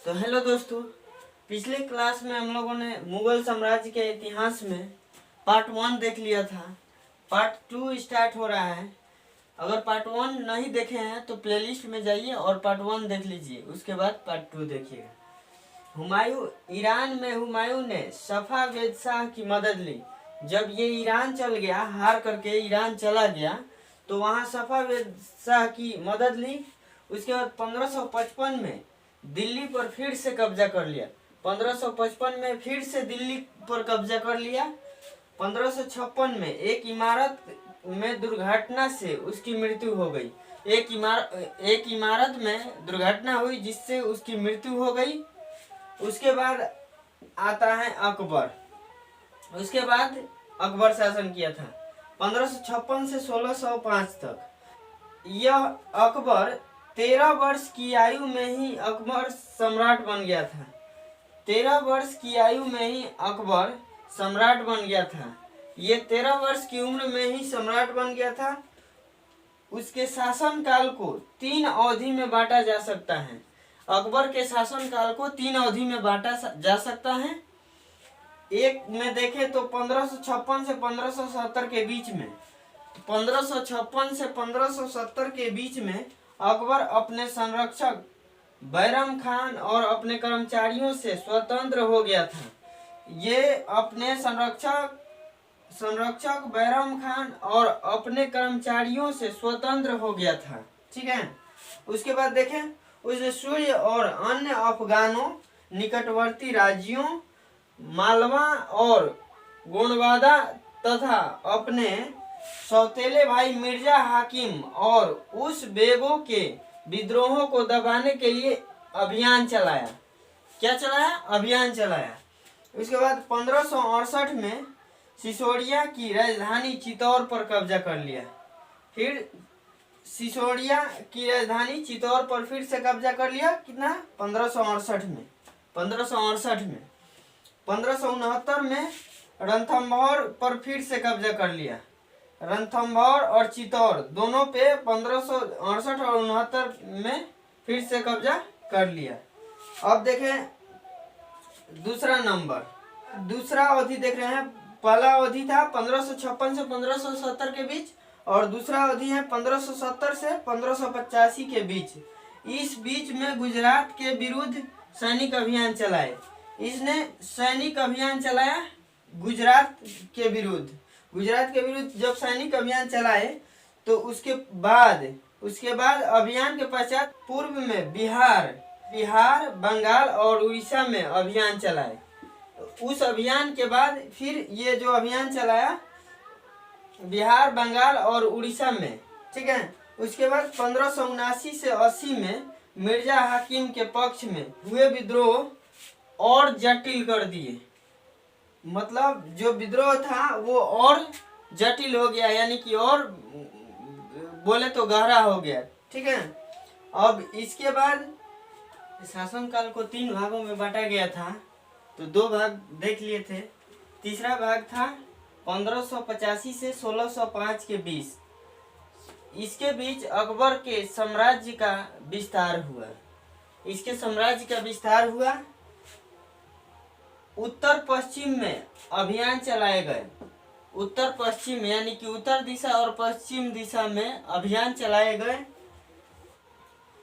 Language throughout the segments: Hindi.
तो हेलो दोस्तों, पिछले क्लास में हम लोगों ने मुगल साम्राज्य के इतिहास में पार्ट 1 देख लिया था। पार्ट 2 स्टार्ट हो रहा है। अगर पार्ट 1 नहीं देखे हैं तो प्लेलिस्ट में जाइए और पार्ट 1 देख लीजिए, उसके बाद पार्ट 2 देखिएगा। ईरान में हुमायूं ने सफावेद शाह की मदद ली। जब ये ईरान चल गया, हार करके ईरान चला गया, तो वहाँ सफावेद शाह की मदद ली। उसके बाद 1555 में दिल्ली पर फिर से कब्जा कर लिया। 1555 में फिर से दिल्ली पर कब्जा कर लिया। 1556 में एक इमारत में दुर्घटना से उसकी मृत्यु हो गई। एक इमारत में दुर्घटना हुई जिससे उसकी मृत्यु हो गई। उसके बाद आता है अकबर। उसके बाद अकबर शासन किया था 1556 से 1605 तक। यह अकबर 13 वर्ष की आयु में ही अकबर सम्राट बन गया था। 13 वर्ष की आयु में ही अकबर सम्राट बन गया था। ये 13 वर्ष की उम्र में ही सम्राट बन गया था। उसके शासन काल को 3 अवधि में बांटा जा सकता है। अकबर के शासन काल को 3 अवधि में बांटा जा सकता है। एक में देखें तो 1556 से 1570 के बीच में, 1556 से 1570 के बीच में अकबर अपने संरक्षक बैरम खान और अपने कर्मचारियों से स्वतंत्र हो गया था। ये अपने संरक्षक बैरम खान और अपने कर्मचारियों से स्वतंत्र हो गया था। ठीक है। उसके बाद देखें, उसने सूर्य और अन्य अफगानों, निकटवर्ती राज्यों, मालवा और गोंडवादा तथा अपने सौतेले भाई मिर्जा हाकिम और उस बेगों के विद्रोहों को दबाने के लिए अभियान चलाया। क्या चलाया? अभियान चलाया। उसके बाद 1568 में सिसोदिया की राजधानी चित्तौड़ पर कब्जा कर लिया। फिर सिसोदिया की राजधानी चित्तौड़ पर फिर से कब्जा कर लिया। कितना? 1568 में। 1569 में रणथंभौर पर फिर से कब्जा कर लिया। रणथंभौर और चित्तौड़ दोनों पे 1568 और 69 में फिर से कब्जा कर लिया। अब देखें दूसरा नंबर, दूसरा अवधि देख रहे हैं। पहला अवधि था 1556 से 1570 के बीच और दूसरा अवधि है 1570 से 1585 के बीच। इस बीच में गुजरात के विरुद्ध सैनिक अभियान चलाए। इसने सैनिक अभियान चलाया गुजरात के विरुद्ध जब सैनिक अभियान चलाए तो उसके बाद अभियान के पश्चात पूर्व में बिहार, बंगाल और उड़ीसा में अभियान चलाए। उस अभियान के बाद फिर ये जो अभियान चलाया बिहार, बंगाल और उड़ीसा में, ठीक है। उसके बाद 1579 से 80 में मिर्जा हाकिम के पक्ष में हुए विद्रोह और जटिल कर दिए। मतलब जो विद्रोह था वो और जटिल हो गया, यानी कि और बोले तो गहरा हो गया। ठीक है। अब इसके बाद शासनकाल को 3 भागों में बांटा गया था, तो 2 भाग देख लिए थे। तीसरा भाग था 1585 से 1605 के बीच। इसके बीच अकबर के साम्राज्य का विस्तार हुआ। उत्तर पश्चिम में अभियान चलाए गए। उत्तर पश्चिम यानी कि उत्तर दिशा और पश्चिम दिशा में अभियान चलाए गए।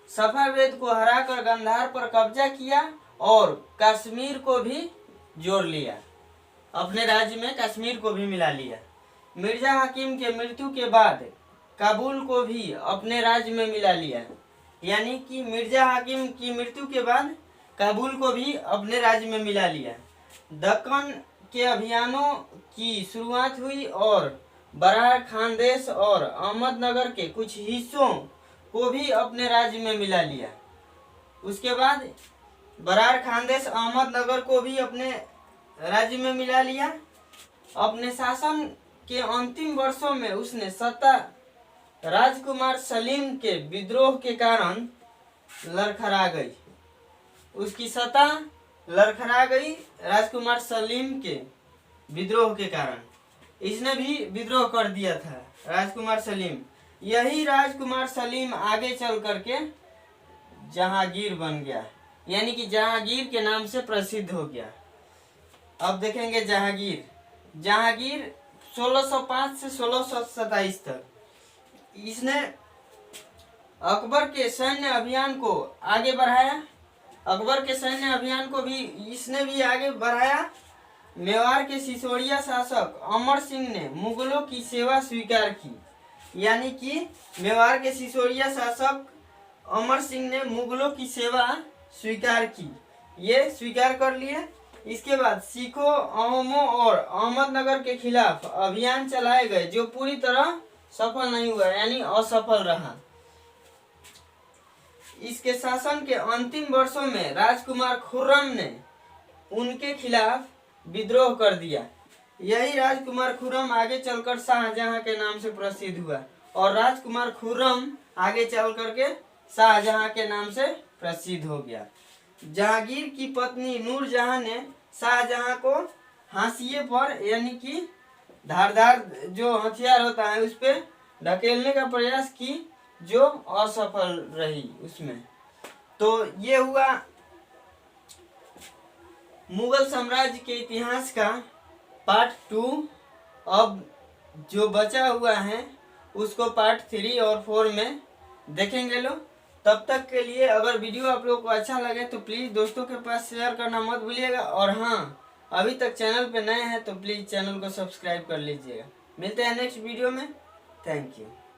सफावेद को हराकर गांधार पर कब्जा किया और कश्मीर को भी जोड़ लिया। अपने राज्य में कश्मीर को भी मिला लिया। मिर्जा हाकिम के मृत्यु के बाद काबुल को भी अपने राज्य में मिला लिया। यानी कि मिर्जा हाकिम की मृत्यु के बाद काबुल को भी अपने राज्य में मिला लिया। दक्कन के अभियानों की शुरुआत हुई और बरार खानदेश और अहमदनगर के कुछ हिस्सों को भी अपने राज्य में मिला लिया। उसके बाद बरार खानदेश, अहमदनगर को भी अपने राज्य में मिला लिया। अपने शासन के अंतिम वर्षों में उसने सत्ता राजकुमार सलीम के विद्रोह के कारण लड़खड़ा गई। उसकी सत्ता लड़खड़ा गई राजकुमार सलीम के विद्रोह के कारण। इसने भी विद्रोह कर दिया था राजकुमार सलीम। यही राजकुमार सलीम आगे चल करके जहांगीर बन गया। यानी कि जहांगीर के नाम से प्रसिद्ध हो गया। अब देखेंगे जहांगीर। जहांगीर 1605 से 1627 तक इसने अकबर के सैन्य अभियान को आगे बढ़ाया। अकबर के सैन्य अभियान को भी इसने भी आगे बढ़ाया। मेवाड़ के सिसोदिया शासक अमर सिंह ने मुगलों की सेवा स्वीकार की। यानी कि मेवाड़ के सिसोदिया शासक अमर सिंह ने मुगलों की सेवा स्वीकार की, ये स्वीकार कर लिए। इसके बाद सिखों, अहोमों और अहमदनगर के खिलाफ अभियान चलाए गए जो पूरी तरह सफल नहीं हुआ, यानी असफल रहा। इसके शासन के अंतिम वर्षों में राजकुमार खुर्रम ने उनके खिलाफ विद्रोह कर दिया। यही राजकुमार खुर्रम आगे चलकर शाहजहां के नाम से प्रसिद्ध हुआ और राजकुमार खुर्रम आगे चल करके शाहजहां के नाम से प्रसिद्ध हो गया। जहांगीर की पत्नी नूरजहां ने शाहजहां को हाशिए पर, यानी कि धारदार जो हथियार होता है उस पर ढकेलने का प्रयास की, जो असफल रही उसमें। तो ये हुआ मुगल साम्राज्य के इतिहास का पार्ट 2। अब जो बचा हुआ है उसको पार्ट 3 और 4 में देखेंगे लोग। तब तक के लिए अगर वीडियो आप लोग को अच्छा लगे तो प्लीज़ दोस्तों के पास शेयर करना मत भूलिएगा। और हाँ, अभी तक चैनल पे नए हैं तो प्लीज़ चैनल को सब्सक्राइब कर लीजिएगा। मिलते हैं नेक्स्ट वीडियो में। Thank you.